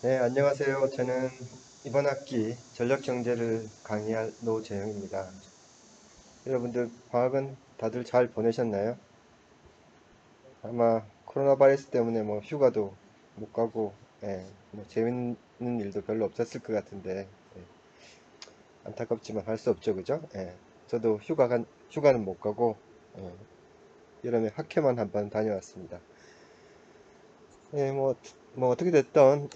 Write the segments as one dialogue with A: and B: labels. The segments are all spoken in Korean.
A: 네, 안녕하세요. 저는 이번 학기 전력경제를 강의할 노재영입니다. 여러분들 방학은 다들 잘 보내셨나요? 아마 코로나 바이러스 때문에 뭐 휴가도 못 가고, 뭐 재밌는 일도 별로 없었을 것 같은데, 안타깝지만 할 수 없죠, 그죠? 저도 휴가는 못 가고, 예, 여름에 학회만 한번 다녀왔습니다. 뭐 어떻게 됐던,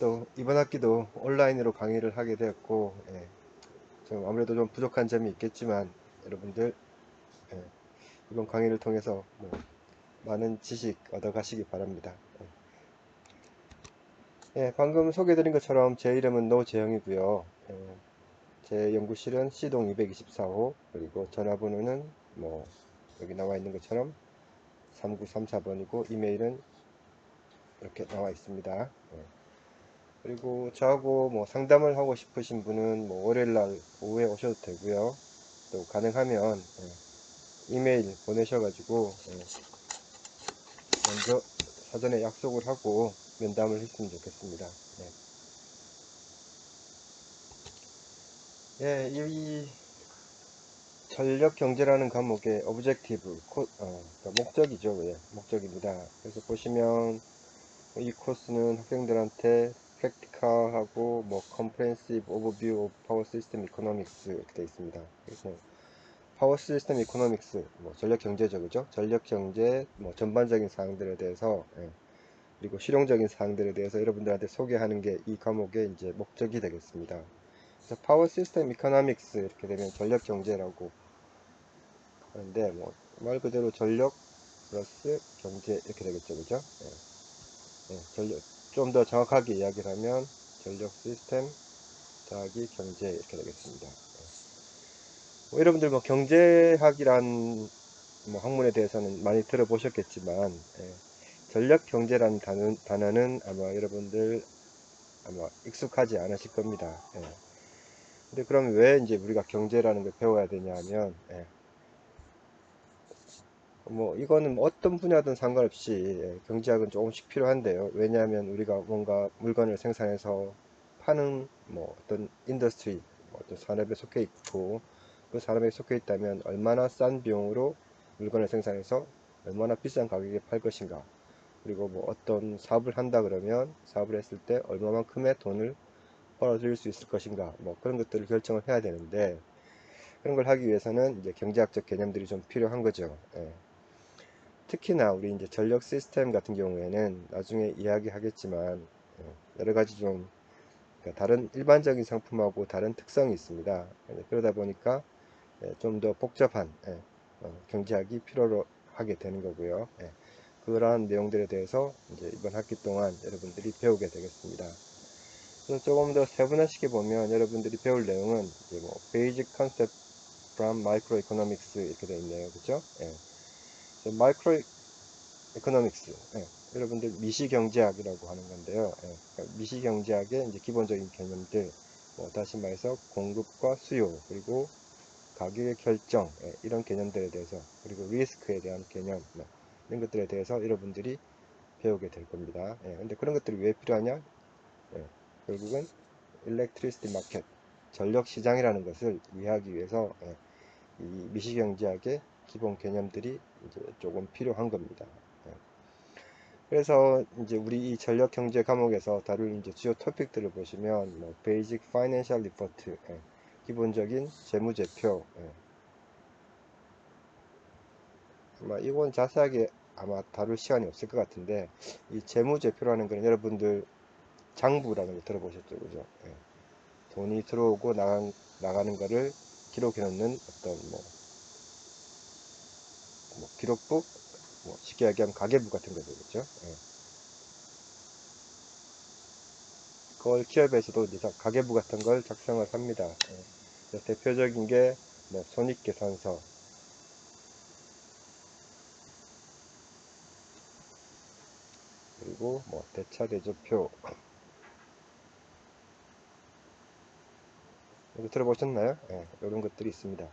A: 또 이번 학기도 온라인으로 강의를 하게 되었고, 좀 아무래도 좀 부족한 점이 있겠지만 여러분들 예, 이번 강의를 통해서 뭐 많은 지식 얻어 가시기 바랍니다. 방금 소개해드린 것처럼 제 이름은 노재영이고요. 제 연구실은 C동 224호, 그리고 전화번호는 뭐 여기 나와 있는 것처럼 3934번이고 이메일은 이렇게 나와 있습니다. 그리고 저하고 뭐 상담을 하고 싶으신 분은 뭐 월요일날 오후에 오셔도 되고요. 또 가능하면 이메일 보내셔가지고 먼저 사전에 약속을 하고 면담을 했으면 좋겠습니다. 이 전력 경제라는 과목의 오브젝티브, 그러니까 목적이죠. 목적입니다. 그래서 보시면 이 코스는 학생들한테 practical하고 뭐 comprehensive overview of power system economics 이렇게 되어 있습니다. 그래서 파워 시스템 이코노믹스, 뭐 전력 경제죠, 그죠? 전력 경제, 뭐 전반적인 사항들에 대해서, 그리고 실용적인 사항들에 대해서 여러분들한테 소개하는 게 이 과목의 이제 목적이 되겠습니다. 그래서 파워 시스템 이코노믹스 이렇게 되면 전력 경제라고 하는데, 뭐 말 그대로 전력 플러스 경제 이렇게 되겠죠, 그죠? 전력 좀 더 정확하게 이야기를 하면 전력 시스템 더하기 경제 이렇게 되겠습니다. 뭐 여러분들 뭐 경제학이란 뭐 학문에 대해서는 많이 들어보셨겠지만 전력 경제라는 단어는 아마 여러분들 아마 익숙하지 않으실 겁니다. 근데 그럼 왜 이제 우리가 경제라는 걸 배워야 되냐 하면 뭐 이거는 뭐 어떤 분야든 상관없이 경제학은 조금씩 필요한데요. 왜냐하면 우리가 뭔가 물건을 생산해서 파는 뭐 어떤 인더스트리, 뭐 어떤 산업에 속해 있고 그 산업에 속해 있다면 얼마나 싼 비용으로 물건을 생산해서 얼마나 비싼 가격에 팔 것인가, 그리고 뭐 어떤 사업을 한다 그러면 사업을 했을 때 얼마만큼의 돈을 벌어들일 수 있을 것인가, 뭐 그런 것들을 결정을 해야 되는데 그런 걸 하기 위해서는 이제 경제학적 개념들이 좀 필요한 거죠. 특히나 우리 이제 전력 시스템 같은 경우에는 나중에 이야기하겠지만 여러 가지 좀 그러니까 다른 일반적인 상품하고 다른 특성이 있습니다. 그러다 보니까 좀 더 복잡한 경제학이 필요로 하게 되는 거고요. 그러한 내용들에 대해서 이제 이번 학기 동안 여러분들이 배우게 되겠습니다. 그래서 조금 더 세분화시켜 보면 여러분들이 배울 내용은 이제 뭐 Basic Concept from Microeconomics 이렇게 되어 있네요, 그렇죠? 마이크로 이코노믹스, 여러분들 미시경제학이라고 하는 건데요. 그러니까 미시경제학의 이제 기본적인 개념들, 뭐 다시 말해서 공급과 수요, 그리고 가격의 결정, 이런 개념들에 대해서, 그리고 리스크에 대한 개념, 뭐 이런 것들에 대해서 여러분들이 배우게 될 겁니다. 근데 그런 것들이 왜 필요하냐? 결국은 일렉트리시티 마켓, 전력 시장이라는 것을 이해하기 위해서 이 미시경제학의 기본 개념들이 이제 조금 필요한 겁니다. 그래서 이제 우리 이 전력 경제 과목에서 다룰 이제 주요 토픽들을 보시면 뭐 베이직 파이낸셜 리포트, 기본적인 재무제표, 아마 이건 자세하게 아마 다룰 시간이 없을 것 같은데 이 재무제표라는 건 여러분들 장부라는 거 들어보셨죠, 그죠? 돈이 들어오고 나가는 거를 기록해 놓는 어떤 뭐 기록부, 뭐 쉽게 얘기하면 가계부 같은 거죠, 그죠? 그걸 기업에서도 이제 가계부 같은 걸 작성을 합니다. 대표적인 게 뭐 손익계산서, 그리고 뭐 대차대조표, 이거 들어보셨나요? 이런 것들이 있습니다.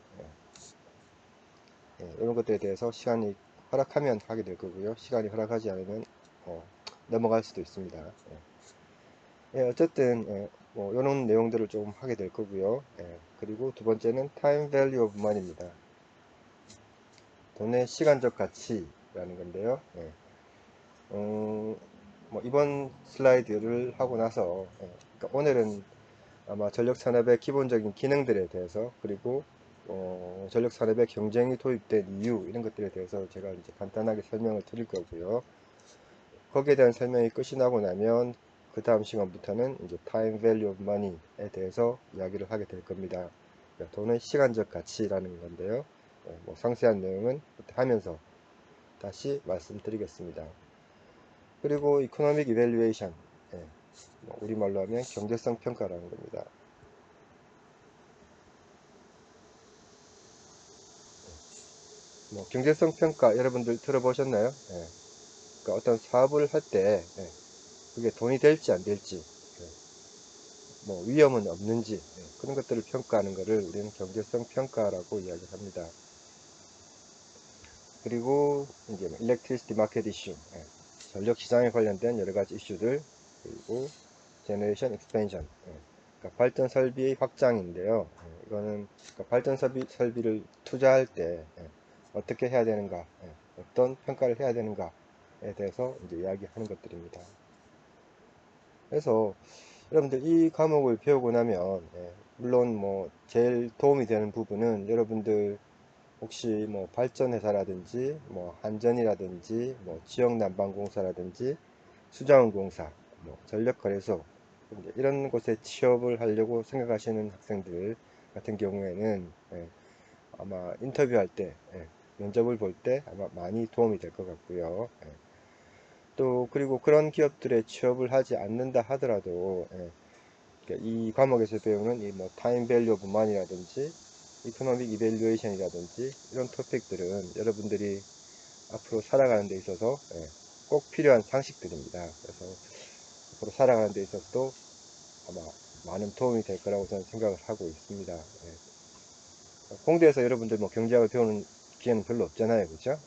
A: 이런 것들에 대해서 시간이 허락하면 하게 될 거고요. 시간이 허락하지 않으면 넘어갈 수도 있습니다. 예, 어쨌든 뭐 이런 내용들을 좀 하게 될 거고요. 예, 그리고 두 번째는 time value of money입니다. 돈의 시간적 가치라는 건데요. 예, 뭐 이번 슬라이드를 하고 나서 그러니까 오늘은 아마 전력산업의 기본적인 기능들에 대해서, 그리고 전력산업의 경쟁이 도입된 이유, 이런 것들에 대해서 제가 이제 간단하게 설명을 드릴 거고요. 거기에 대한 설명이 끝이 나고 나면 그 다음 시간부터는 이제 time value of money에 대해서 이야기를 하게 될 겁니다. 그러니까 돈의 시간적 가치라는 건데요. 뭐 상세한 내용은 하면서 다시 말씀드리겠습니다. 그리고 economic evaluation, 뭐 우리말로 하면 경제성 평가라는 겁니다. 뭐 경제성 평가 여러분들 들어보셨나요? 그러니까 어떤 사업을 할 때 그게 돈이 될지 안 될지, 뭐 위험은 없는지, 그런 것들을 평가하는 것을 우리는 경제성 평가라고 이야기를 합니다. 그리고 이제 electricity market issue, 전력 시장에 관련된 여러 가지 이슈들, 그리고 generation expansion, 그러니까 발전 설비의 확장인데요. 이거는 그러니까 발전 설비를 투자할 때 어떻게 해야 되는가, 어떤 평가를 해야 되는가에 대해서 이제 이야기하는 것들입니다. 그래서 여러분들 이 과목을 배우고 나면 물론 뭐 제일 도움이 되는 부분은 여러분들 혹시 뭐 발전회사라든지 뭐 한전이라든지 뭐 지역난방공사라든지 수자원공사, 뭐 전력거래소, 이런 곳에 취업을 하려고 생각하시는 학생들 같은 경우에는 아마 인터뷰할 때, 면접을 볼 때 아마 많이 도움이 될 것 같고요. 또 그리고 그런 기업들에 취업을 하지 않는다 하더라도 그러니까 이 과목에서 배우는 이 뭐 타임 밸류 오브 마니라든지 이코노믹 이밸류에이션이라든지 이런 토픽들은 여러분들이 앞으로 살아가는 데 있어서 꼭 필요한 상식들입니다. 그래서 앞으로 살아가는 데 있어서도 아마 많은 도움이 될 거라고 저는 생각을 하고 있습니다. 공대에서 여러분들 뭐 경제학을 배우는 기회는 별로 없잖아요, 그죠?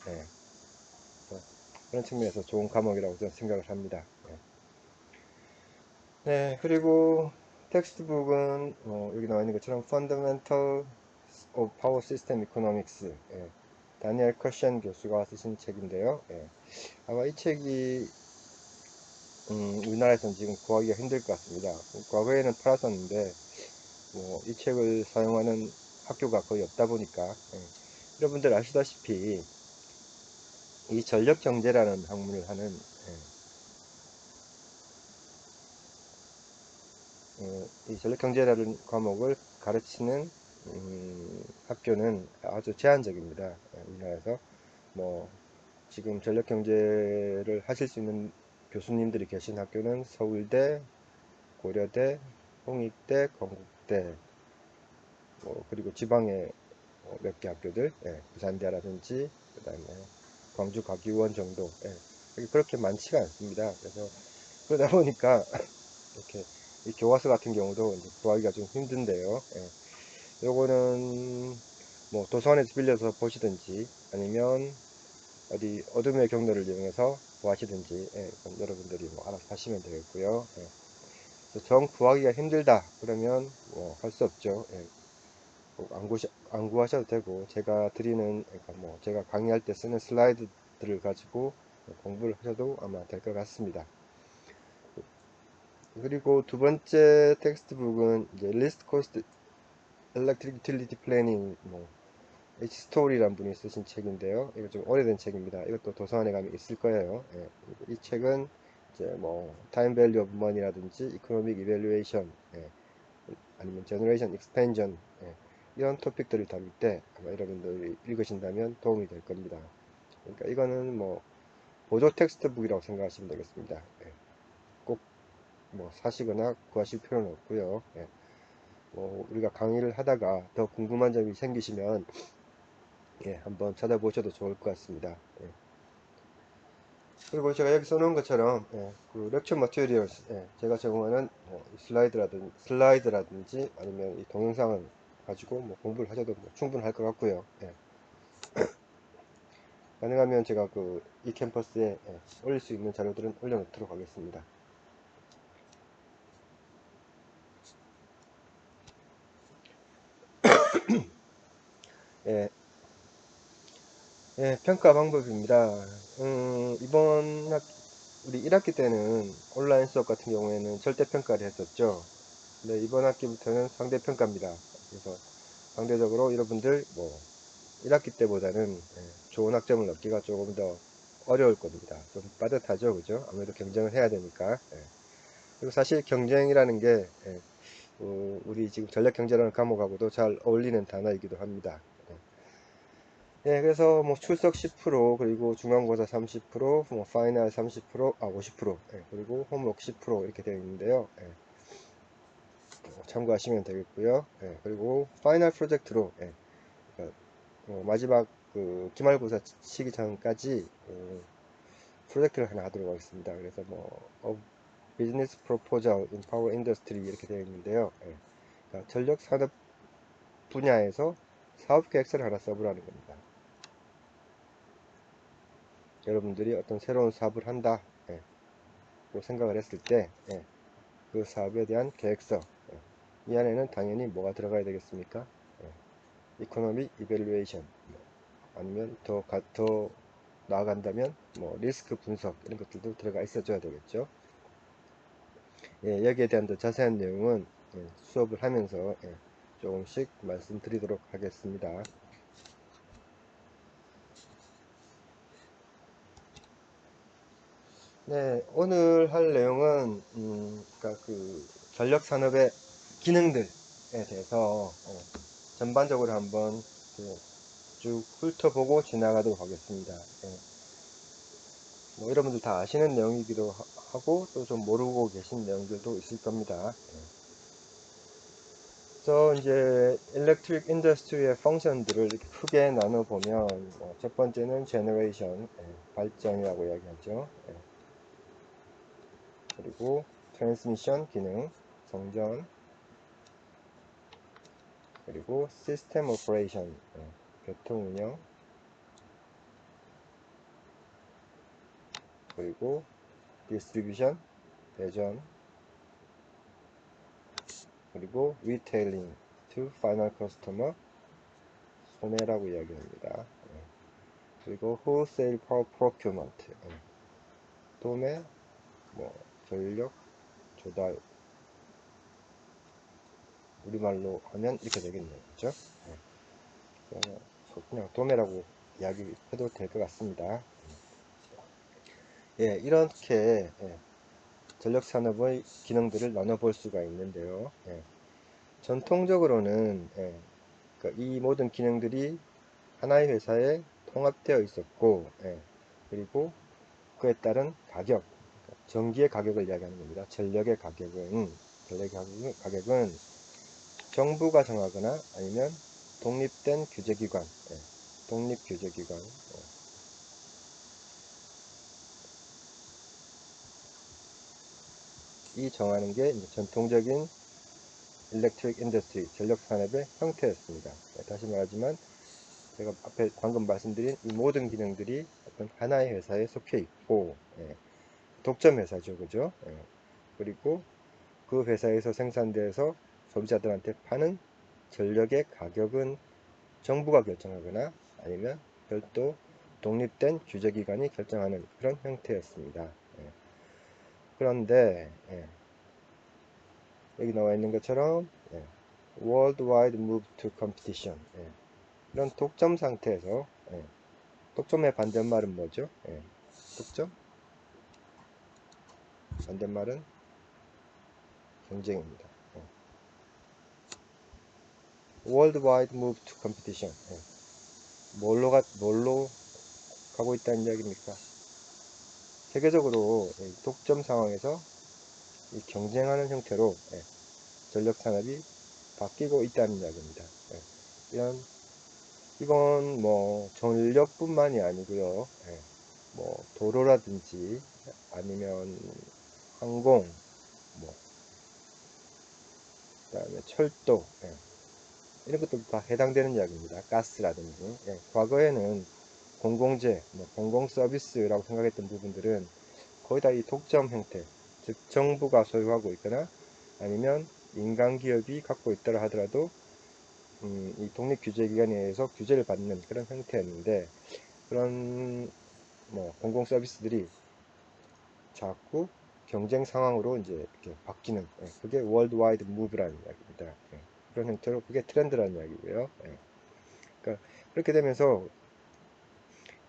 A: 그런 측면에서 좋은 과목이라고 저는 생각을 합니다. 네, 그리고 텍스트북은 여기 나와 있는 것처럼 Fundamental of Power System Economics, 다니엘 커션 교수가 쓰신 책인데요. 아마 이 책이 우리나라에서는 지금 구하기가 힘들 것 같습니다. 과거에는 팔았었는데 뭐 이 책을 사용하는 학교가 거의 없다 보니까 여러분들 아시다시피 이 전력경제라는 학문을 하는 이 전력경제라는 과목을 가르치는 학교는 아주 제한적입니다. 우리나라에서 뭐 지금 전력경제를 하실 수 있는 교수님들이 계신 학교는 서울대, 고려대, 홍익대, 건국대, 뭐 그리고 지방에 몇 개 학교들, 부산대라든지 그 다음에 광주과기원 정도, 그렇게 많지가 않습니다. 그래서 그러다 보니까 이렇게 이 교과서 같은 경우도 이제 구하기가 좀 힘든데요. 요거는 뭐 도서관에서 빌려서 보시든지 아니면 어디 어둠의 경로를 이용해서 구하시든지, 그건 여러분들이 뭐 알아서 하시면 되겠고요. 정 구하기가 힘들다 그러면 뭐 할 수 없죠. 안 구하셔도 되고 제가 드리는, 그러니까 뭐 제가 강의할 때 쓰는 슬라이드들을 가지고 공부를 하셔도 아마 될 것 같습니다. 그리고 두 번째 텍스트북은 이제 리스트 코스트 일렉트릭 유틸리티 플래닝, 뭐 H 스토리라는 분이 쓰신 책인데요. 이거 좀 오래된 책입니다. 이것도 도서관에 가면 있을 거예요. 이 책은 이제 뭐 타임 밸류 오브 머니라든지 이코노믹 이밸류에이션, 아니면 제너레이션 익스펜전, 이런 토픽들을 다룰 때 아마 여러분들이 읽으신다면 도움이 될 겁니다. 그러니까 이거는 뭐 보조 텍스트북이라고 생각하시면 되겠습니다. 꼭 뭐 사시거나 구하실 필요는 없고요. 뭐 우리가 강의를 하다가 더 궁금한 점이 생기시면 한번 찾아보셔도 좋을 것 같습니다. 그리고 제가 여기 써놓은 것처럼 그 렉처 머티리얼, 제가 제공하는 뭐 슬라이드라든지 아니면 이 동영상을 가지고 뭐 공부를 하셔도 뭐 충분할 것 같고요. 가능하면 제가 그 이캠퍼스에 올릴 수 있는 자료들은 올려놓도록 하겠습니다. 예, 평가 방법입니다. 이번 우리 1학기 때는 온라인 수업 같은 경우에는 절대평가를 했었죠. 근데 이번 학기부터는 상대평가입니다. 그래서 상대적으로 여러분들 뭐 1학기 때보다는 좋은 학점을 얻기가 조금 더 어려울 겁니다. 좀 빠듯하죠, 그죠? 아무래도 경쟁을 해야 되니까. 그리고 사실 경쟁이라는 게 우리 지금 전략경제라는 과목하고도 잘 어울리는 단어이기도 합니다. 그래서 뭐 출석 10%, 그리고 중간고사 30%, 뭐 파이널 30%, 50%, 그리고 홈워크 10% 이렇게 되어 있는데요. 참고하시면 되겠고요. 그리고 파이널 프로젝트로 그러니까 마지막 그 기말고사 치기 전까지 프로젝트를 하나 하도록 하겠습니다. 그래서 뭐 비즈니스 프로포절 인 파워 인더스트리 이렇게 되어 있는데요. 그러니까 전력 산업 분야에서 사업 계획서를 하나 써보라는 겁니다. 여러분들이 어떤 새로운 사업을 한다 고 생각을 했을 때 그 사업에 대한 계획서, 이 안에는 당연히 뭐가 들어가야 되겠습니까? 이코노미 이밸루에이션, 아니면 더 나아간다면 뭐 리스크 분석 이런 것들도 들어가 있어줘야 되겠죠. 여기에 대한 더 자세한 내용은 수업을 하면서 조금씩 말씀드리도록 하겠습니다. 네, 오늘 할 내용은 그러니까 그 전력 산업의 기능들에 대해서 전반적으로 한번 쭉 훑어보고 지나가도록 하겠습니다. 뭐 여러분들 다 아시는 내용이기도 하고 또 좀 모르고 계신 내용들도 있을 겁니다. 그래서 이제 일렉트릭 인더스트리의 펑션들을 이렇게 크게 나눠보면 첫 번째는 제너레이션, 발전이라고 이야기하죠. 그리고 트랜스미션 기능, 성전, 그리고 시스템 오퍼레이션, 교통 운영, 그리고 디스트리뷰션, 배전, 그리고 리테일링 to final customer, 소매라고 이야기합니다. 그리고 wholesale procurement, 도매, 뭐 전력 조달, 우리말로 하면 이렇게 되겠네요. 그죠? 그냥 도매라고 이야기해도 될 것 같습니다. 이렇게 전력산업의 기능들을 나눠볼 수가 있는데요. 전통적으로는 그러니까 이 모든 기능들이 하나의 회사에 통합되어 있었고, 그리고 그에 따른 가격, 전기의 가격을 이야기하는 겁니다. 전력의 가격은 정부가 정하거나 아니면 독립된 규제기관, 독립규제기관, 이 정하는 게 전통적인 일렉트릭 인더스트리, 전력 산업의 형태였습니다. 다시 말하지만 제가 앞에 방금 말씀드린 이 모든 기능들이 어떤 하나의 회사에 속해 있고, 독점 회사죠, 그죠? 그리고 그 회사에서 생산돼서 소비자들한테 파는 전력의 가격은 정부가 결정하거나 아니면 별도 독립된 규제기관이 결정하는 그런 형태였습니다. 그런데 여기 나와 있는 것처럼 worldwide move to competition, 이런 독점 상태에서 독점의 반대말은 뭐죠? 독점? 반대말은 경쟁입니다. worldwide move to competition, 뭘로 가고 있다는 이야기입니까? 세계적으로 독점 상황에서 경쟁하는 형태로 전력 산업이 바뀌고 있다는 이야기입니다. 이건 뭐 전력뿐만이 아니고요. 뭐 도로라든지 아니면 항공, 뭐 그다음에 철도, 이런 것도 다 해당되는 이야기입니다. 가스라든지. 과거에는 공공재, 뭐 공공 서비스라고 생각했던 부분들은 거의 다 이 독점 형태, 즉 정부가 소유하고 있거나 아니면 민간 기업이 갖고 있더라 하더라도 이 독립규제기관에 의해서 규제를 받는 그런 형태였는데, 그런 뭐 공공 서비스들이 자꾸 경쟁 상황으로 이제 이렇게 바뀌는, 그게 월드와이드 무브라는 이야기입니다. 그런 형태로 그게 트렌드라는 이야기고요. 그러니까 그렇게 되면서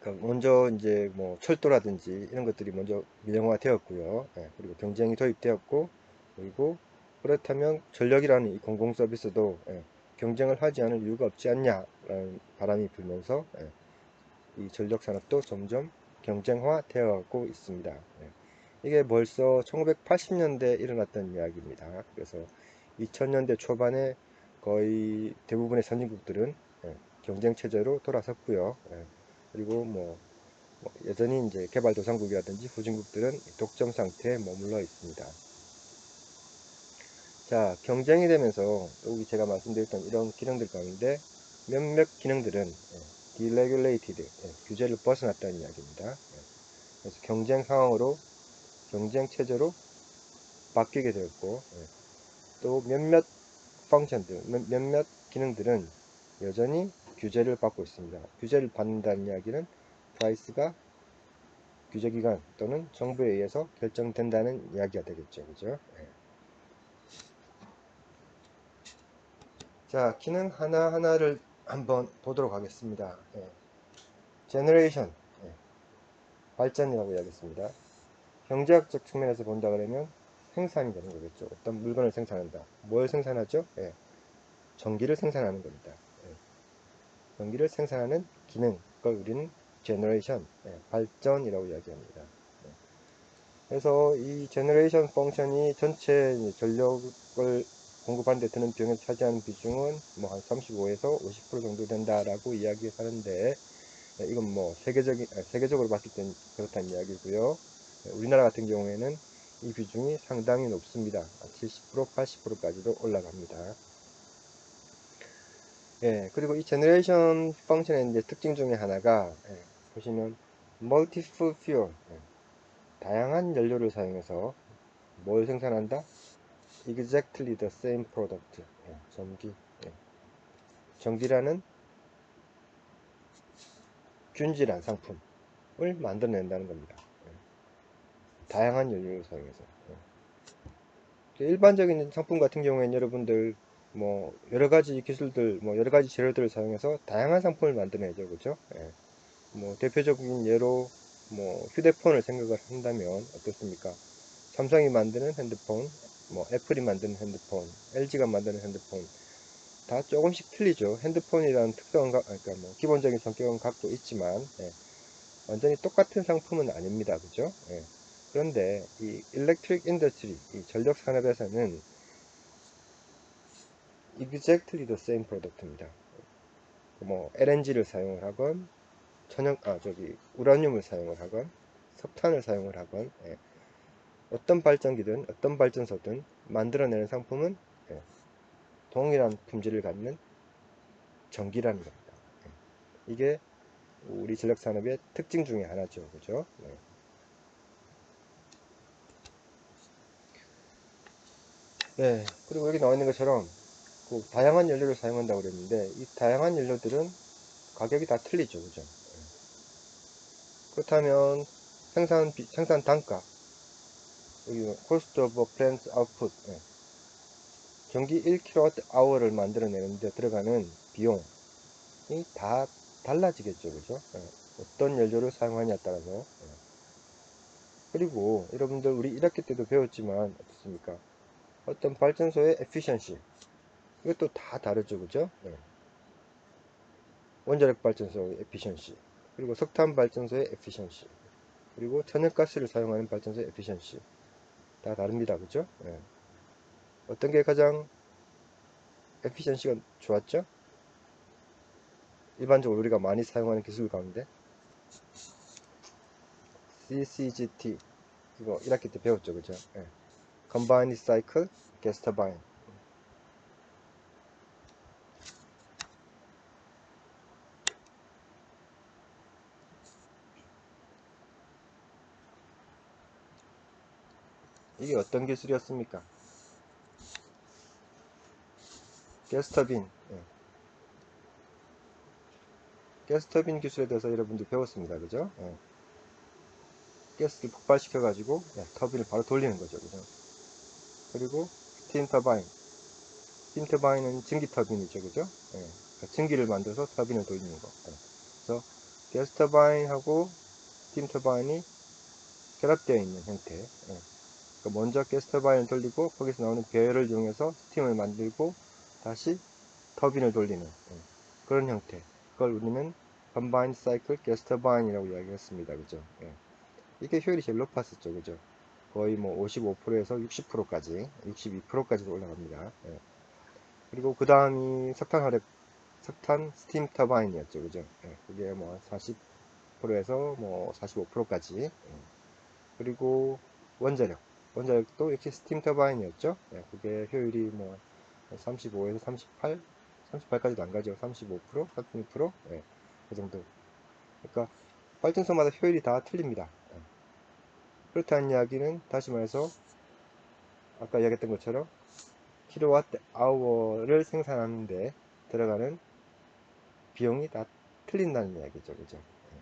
A: 그러니까 먼저 이제 뭐 철도라든지 이런 것들이 먼저 민영화 되었고요. 그리고 경쟁이 도입되었고, 그리고 그렇다면 전력이라는 이 공공 서비스도 경쟁을 하지 않을 이유가 없지 않냐라는 바람이 불면서 이 전력 산업도 점점 경쟁화 되어가고 있습니다. 이게 벌써 1980년대에 일어났던 이야기입니다. 그래서 2000년대 초반에 거의 대부분의 선진국들은 경쟁 체제로 돌아섰고요. 그리고 뭐 여전히 이제 개발도상국이라든지 후진국들은 독점 상태에 머물러 있습니다. 자, 경쟁이 되면서 여기 제가 말씀드렸던 이런 기능들 가운데 몇몇 기능들은 deregulated, 규제를 벗어났다는 이야기입니다. 그래서 경쟁 상황으로, 경쟁 체제로 바뀌게 되었고, 또 몇몇 펑션들, 몇몇 기능들은 여전히 규제를 받고 있습니다. 규제를 받는다는 이야기는 프라이스가 규제기관 또는 정부에 의해서 결정된다는 이야기가 되겠죠. 그죠? 자, 기능 하나하나를 한번 보도록 하겠습니다. 제너레이션, 발전이라고 이야기했습니다. 경제학적 측면에서 본다 그러면 생산이 되는 거겠죠. 어떤 물건을 생산한다. 뭘 생산하죠? 전기를 생산하는 겁니다. 전기를 생산하는 기능, 그걸 우리는 제너레이션, 발전이라고 이야기합니다. 그래서 이 제너레이션 펑션이 전체 전력을 공급하는 데 드는 비용에 차지하는 비중은 뭐 한 35에서 50% 정도 된다라고 이야기하는데, 이건 뭐 세계적으로 봤을 땐 그렇다는 이야기고요. 우리나라 같은 경우에는 이 비중이 상당히 높습니다. 70%, 80%까지도 올라갑니다. 그리고 이 제너레이션 펑션의 이제 특징 중에 하나가, 보시면 multiple fuel, 다양한 연료를 사용해서 뭘 생산한다? Exactly the same product, 전기, 전기라는 균질한 상품을 만들어낸다는 겁니다. 다양한 연료를 사용해서. 일반적인 상품 같은 경우에는 여러분들 뭐 여러가지 기술들, 뭐 여러가지 재료들을 사용해서 다양한 상품을 만들어내죠. 그죠? 뭐 대표적인 예로 뭐 휴대폰을 생각을 한다면 어떻습니까? 삼성이 만드는 핸드폰, 뭐 애플이 만드는 핸드폰, LG가 만드는 핸드폰 다 조금씩 틀리죠. 핸드폰이라는 특성은 그러니까 뭐 기본적인 성격은 갖고 있지만 완전히 똑같은 상품은 아닙니다. 그죠? 그런데 이 일렉트릭 인더스트리, 이 전력 산업에서는 exactly the same product입니다. 뭐 LNG를 사용을 하건 우라늄을 사용을 하건 석탄을 사용을 하건 어떤 발전기든 어떤 발전소든 만들어내는 상품은 동일한 품질을 갖는 전기라는 겁니다. 이게 우리 전력 산업의 특징 중에 하나죠. 그죠? 그리고 여기 나와 있는 것처럼 그 다양한 연료를 사용한다고 그랬는데 이 다양한 연료들은 가격이 다 틀리죠. 그죠? 그렇다면 생산 단가, 여기 cost of plant output, 전기 1kWh를 만들어내는데 들어가는 비용이 다 달라지겠죠. 그죠? 어떤 연료를 사용하냐에 따라서. 그리고 여러분들 우리 1학기 때도 배웠지만 어떻습니까? 어떤 발전소의 efficiency, 이것도 다 다르죠. 그죠? 원자력 발전소의 efficiency, 그리고 석탄 발전소의 efficiency, 그리고 천연가스를 사용하는 발전소의 efficiency 다 다릅니다. 그죠? 어떤 게 가장 efficiency가 좋았죠? 일반적으로 우리가 많이 사용하는 기술 가운데 CCGT, 이거 1학기 때 배웠죠. 그죠? Combined Cycle Gas Turbine. 이게 어떤 기술이었습니까? 가스터빈. 가스터빈 기술에 대해서 여러분들 배웠습니다. 그죠? 예. 가스를 폭발시켜 가지고 터빈을 바로 돌리는 거죠. 그죠? 그리고 스팀 터바인. 스팀 터바인은 전기 터빈이죠. 그죠? 예. 그러니까 전기를 만들어서 터빈을 돌리는 거. 예. 그래서 가스 터바인하고 스팀 터바인이 결합되어 있는 형태. 예. 그러니까 먼저 가스 터바인을 돌리고 거기서 나오는 배열을 이용해서 스팀을 만들고 다시 터빈을 돌리는 그런 형태. 그걸 우리는 Combined Cycle Gas Turbine이라고 이야기했습니다. 그죠? 예. 이게 효율이 제일 높았었죠. 그죠? 거의 뭐 55%에서 60%까지, 62%까지도 올라갑니다. 예. 그리고 그 다음이 석탄 스팀 터바인이었죠. 그죠? 예. 그게 뭐 40%에서 뭐 45%까지. 예. 그리고 원자력. 원자력도 역시 스팀 터바인이었죠. 예. 그게 효율이 뭐 35에서 38, 38까지도 안 가죠. 35%, 36%, 예. 그 정도. 그러니까 발전소마다 효율이 다 틀립니다. 예. 그렇다는 이야기는 다시 말해서 아까 이야기했던 것처럼 킬로와트 아워를 생산하는데 들어가는 비용이 다 틀린다는 이야기죠. 그죠? 예.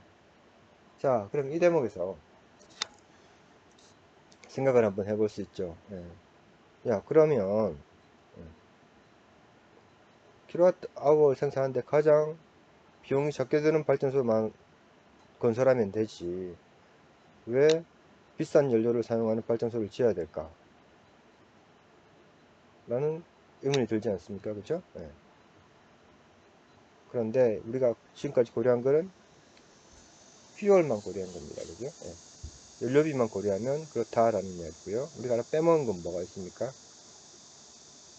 A: 자, 그럼 이 대목에서 생각을 한번 해볼 수 있죠. 예. 야, 그러면 킬로와트 아워 생산하는데 가장 비용이 적게 드는 발전소만 건설하면 되지. 왜 비싼 연료를 사용하는 발전소를 지어야 될까? 라는 의문이 들지 않습니까? 그죠? 예. 그런데 우리가 지금까지 고려한 거는 퓨얼만 고려한 겁니다. 그죠? 예. 연료비만 고려하면 그렇다라는 이야기고요. 우리가 하나 빼먹은 건 뭐가 있습니까?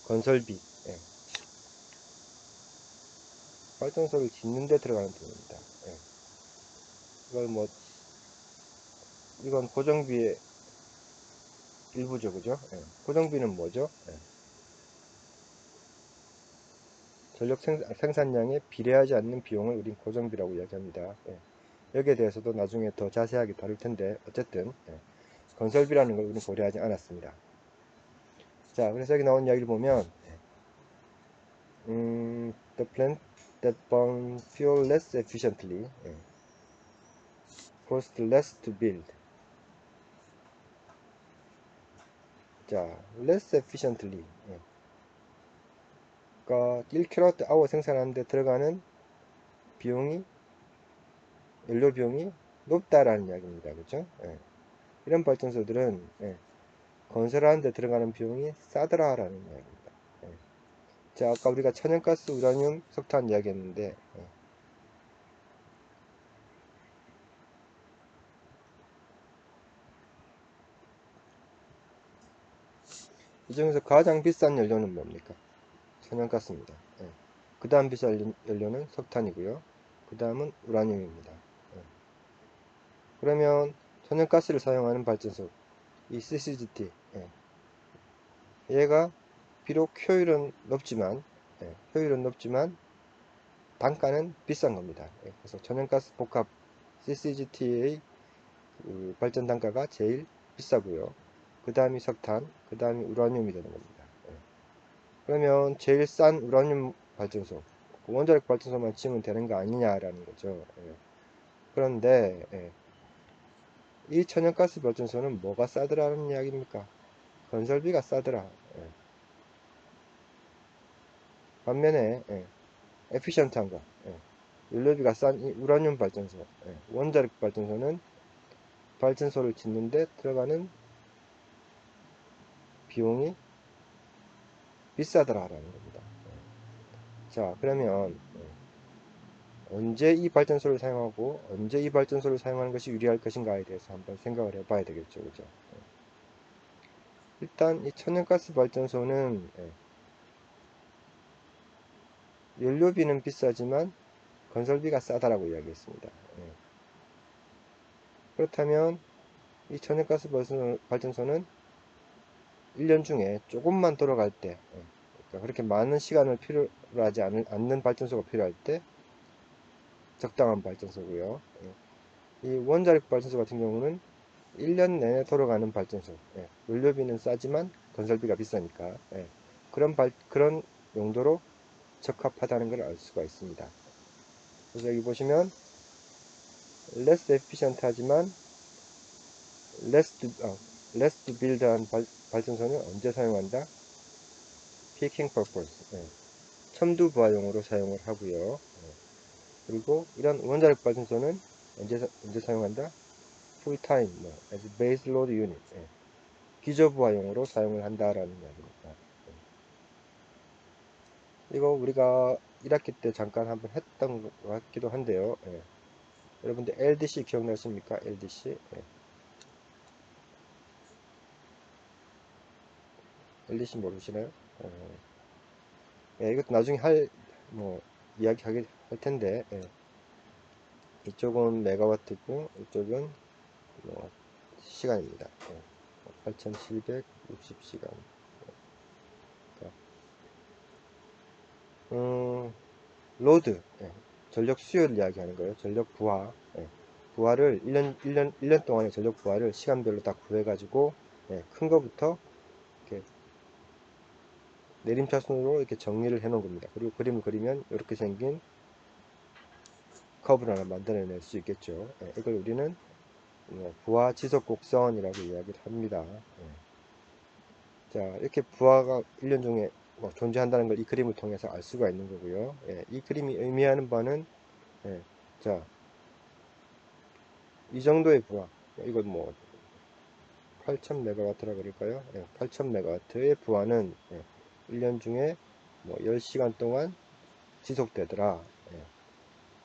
A: 건설비. 예. 발전소를 짓는 데 들어가는 돈입니다. 예. 이걸 뭐 이건 고정비의 일부죠. 그죠? 예. 고정비는 뭐죠? 예. 전력 생산량에 비례하지 않는 비용을 우린 고정비라고 이야기합니다. 예. 여기에 대해서도 나중에 더 자세하게 다룰 텐데 어쨌든 건설비라는 걸 우리는 고려하지 않았습니다. 자, 그래서 여기 나온 이야기를 보면 the plant that burn fuel less efficiently cost less to build. 자, less efficiently. 그러니까 1kWh 생산하는데 들어가는 비용이 연료 비용이 높다라는 이야기입니다. 그죠? 이런 발전소들은 건설하는데 들어가는 비용이 싸더라라는 이야기입니다. 자, 아까 우리가 천연가스, 우라늄, 석탄 이야기했는데 이 중에서 가장 비싼 연료는 뭡니까? 천연가스입니다. 그 다음 비싼 연료는 석탄이고요. 그 다음은 우라늄입니다. 그러면 천연가스를 사용하는 발전소, 이 CCGT, 얘가 비록 효율은 높지만 단가는 비싼 겁니다. 그래서 천연가스 복합 CCGT의 그 발전 단가가 제일 비싸고요. 그 다음이 석탄, 그 다음이 우라늄이 되는 겁니다. 그러면 제일 싼 우라늄 발전소, 원자력 발전소만 지으면 되는 거 아니냐라는 거죠. 그런데 이 천연가스 발전소는 뭐가 싸더라는 이야기입니까? 건설비가 싸더라. 반면에 에피션트한 거, 연료비가 싼 이 우라늄 발전소, 원자력 발전소는 발전소를 짓는데 들어가는 비용이 비싸더라라는 겁니다. 자, 그러면 언제 이 발전소를 사용하고 언제 이 발전소를 사용하는 것이 유리할 것인가에 대해서 한번 생각을 해봐야 되겠죠. 그죠? 일단 이 천연가스 발전소는 연료비는 비싸지만 건설비가 싸다라고 이야기했습니다. 그렇다면 이 천연가스 발전소는 1년 중에 조금만 돌아갈 때, 그러니까 그렇게 많은 시간을 필요하지 않는 발전소가 필요할 때 적당한 발전소고요. 이 원자력 발전소 같은 경우는 1년 내내 돌아가는 발전소. 연료비는 싸지만 건설비가 비싸니까 그런 용도로 적합하다는 걸 알 수가 있습니다. 그래서 여기 보시면 less efficient 하지만 less to build 한 발전소는 언제 사용한다? peaking purpose. 첨두 부하용으로 사용을 하고요. 그리고 이런 원자력 발전소는 언제 사용한다? full time, as base load unit. 기저 부하용으로 사용을 한다라는 이야기입니다. 이거 우리가 1학기 때 잠깐 한번 했던 것 같기도 한데요. 여러분들 LDC 기억나십니까? LDC. LDC 모르시나요? 이것도 나중에 이야기 할 텐데, 이쪽은 메가와트고, 이쪽은 시간입니다. 8760시간. 로드, 전력 수요를 이야기하는 거예요. 전력 부하. 부하를 1년 동안의 전력 부하를 시간별로 다 구해가지고, 큰 거부터 이렇게 내림차순으로 이렇게 정리를 해 놓은 겁니다. 그리고 그림을 그리면 이렇게 생긴 커브를 하나 만들어낼 수 있겠죠. 이걸 우리는 부하 지속 곡선이라고 이야기를 합니다. 자, 이렇게 부하가 1년 중에 존재한다는 걸 이 그림을 통해서 알 수가 있는 거고요. 이 그림이 의미하는 바는, 자, 이 정도의 부하, 이걸 8000메가와트라 그럴까요? 8000메가와트의 부하는 1년 중에 10시간 동안 지속되더라.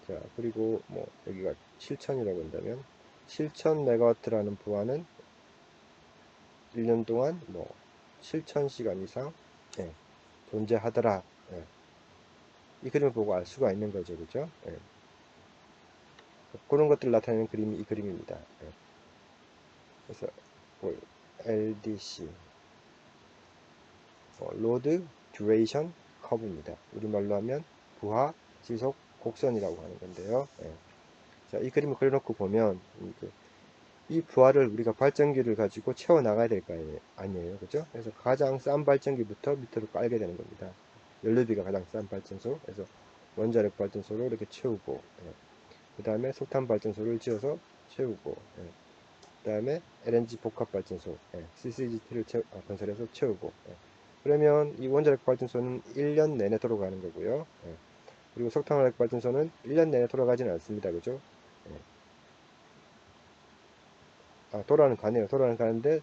A: 자, 그리고 여기가 7000이라고 한다면 7000메가와트라는 부하는 1년 동안 7000시간 이상 존재하더라. 이 그림을 보고 알 수가 있는 거죠. 그죠? 그런 것들을 나타내는 그림이 이 그림입니다. 그래서 LDC 로드 듀레이션 커브입니다. 우리말로 하면 부하 지속 곡선이라고 하는 건데요. 자, 이 그림을 그려놓고 보면 이 부하를 우리가 발전기를 가지고 채워 나가야 될 거 아니에요. 그죠? 그래서 가장 싼 발전기부터 밑으로 깔게 되는 겁니다. 연료비가 가장 싼 발전소. 그래서 원자력 발전소로 이렇게 채우고, 그 다음에 석탄 발전소를 지어서 채우고, 그 다음에 LNG 복합 발전소, CCGT를 건설해서 채우고, 그러면 이 원자력 발전소는 1년 내내 돌아가는 거고요. 그리고 석탄화력 발전소는 1년 내내 돌아가지는 않습니다. 그죠? 돌아는 가는데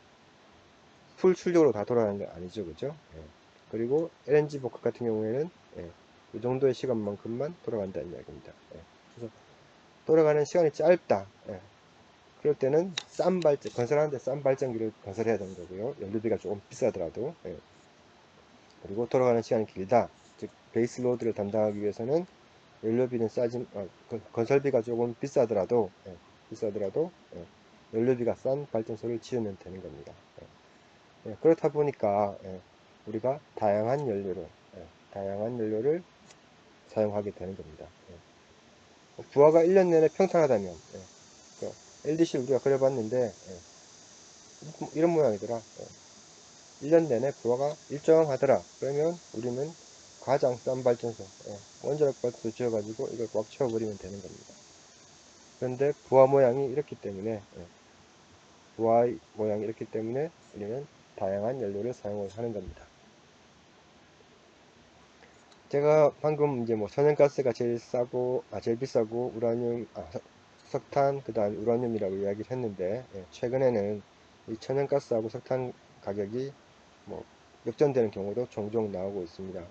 A: 풀 출력으로 다 돌아가는 건 아니죠. 그죠? 그리고 LNG 복합 같은 경우에는 이 정도의 시간만큼만 돌아간다는 이야기입니다. 그래서 돌아가는 시간이 짧다. 그럴 때는 건설하는데 싼 발전기를 건설해야 되는 거고요. 연료비가 조금 비싸더라도. 그리고 돌아가는 시간이 길다. 즉 베이스 로드를 담당하기 위해서는 연료비는 건설비가 조금 비싸더라도 연료비가 싼 발전소를 지으면 되는 겁니다. 그렇다 보니까 우리가 다양한 연료를 사용하게 되는 겁니다. 부하가 1년 내내 평탄하다면 LDC를 우리가 그려봤는데 이런 모양이더라. 1년 내내 부하가 일정하더라. 그러면 우리는 가장 싼 발전소, 원자력 발전소 지어가지고 이걸 꽉 채워버리면 되는 겁니다. 그런데 부하 모양이 이렇기 때문에 우리는 다양한 연료를 사용을 하는 겁니다. 제가 방금 이제 천연가스가 제일 비싸고 석탄, 그 다음 우라늄이라고 이야기를 했는데, 최근에는 이 천연가스하고 석탄 가격이 역전되는 경우도 종종 나오고 있습니다.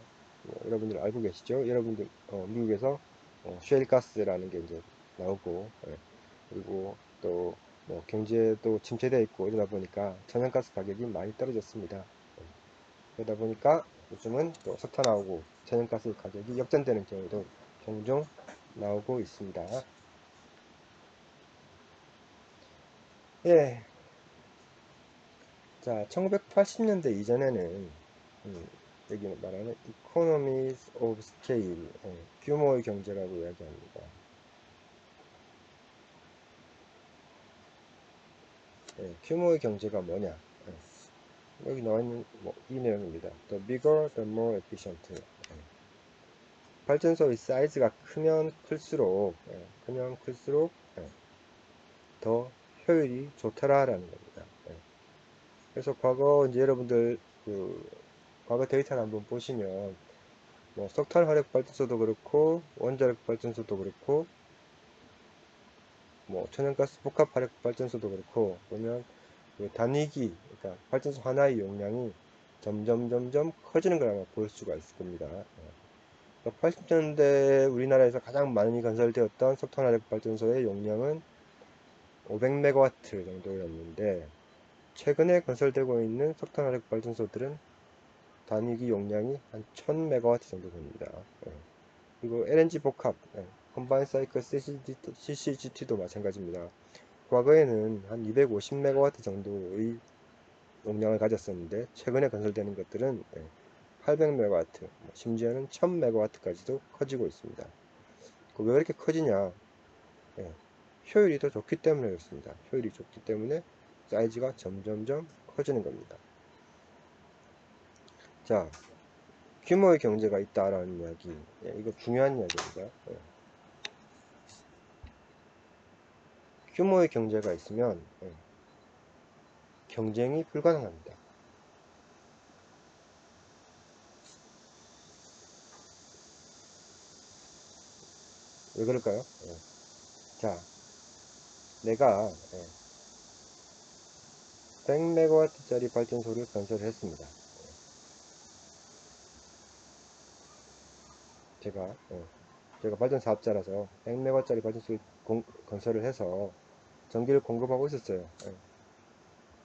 A: 여러분들 알고 계시죠? 여러분들 미국에서 셰일가스라는 게 이제 나오고, 그리고 또 경제도 침체되어 있고 이러다 보니까 천연가스 가격이 많이 떨어졌습니다. 그러다 보니까 요즘은 또 석탄하고 천연가스 가격이 역전되는 경우도 종종 나오고 있습니다. 예. 자, 1980년대 이전에는 여기 말하는 economies of scale, 규모의 경제라고 이야기합니다. 규모의 경제가 뭐냐? 여기 나와 있는 이 내용입니다. The bigger, the more efficient. 발전소의 사이즈가 크면 클수록 더 효율이 좋더라라는 겁니다. 그래서 과거 이제 여러분들 과거 데이터를 한번 보시면 뭐 석탄 화력 발전소도 그렇고 원자력 발전소도 그렇고 뭐 천연가스 복합 화력 발전소도 그렇고 보면 단위기, 그러니까 발전소 하나의 용량이 점점 커지는 걸 아마 볼 수가 있을 겁니다. 80년대 우리나라에서 가장 많이 건설되었던 석탄화력 발전소의 용량은 500메가와트 정도였는데 최근에 건설되고 있는 석탄화력 발전소들은 단위기 용량이 한 1000메가와트 정도 됩니다. 그리고 LNG 복합, 컴바인 사이클 CCGT도 마찬가지입니다. 과거에는 한 250메가와트 정도의 용량을 가졌었는데 최근에 건설되는 것들은 800메가와트, 심지어는 1000메가와트까지도 커지고 있습니다. 왜 이렇게 커지냐? 효율이 더 좋기 때문에 그렇습니다. 효율이 좋기 때문에 사이즈가 점점점 커지는 겁니다. 자, 규모의 경제가 있다라는 이야기, 이거 중요한 이야기입니다. 규모의 경제가 있으면 경쟁이 불가능합니다. 왜 그럴까요? 자, 내가 100메가와트짜리 발전소를 건설을 했습니다. 제가 발전 사업자라서 100메가와트짜리 발전소를 건설을 해서 전기를 공급하고 있었어요.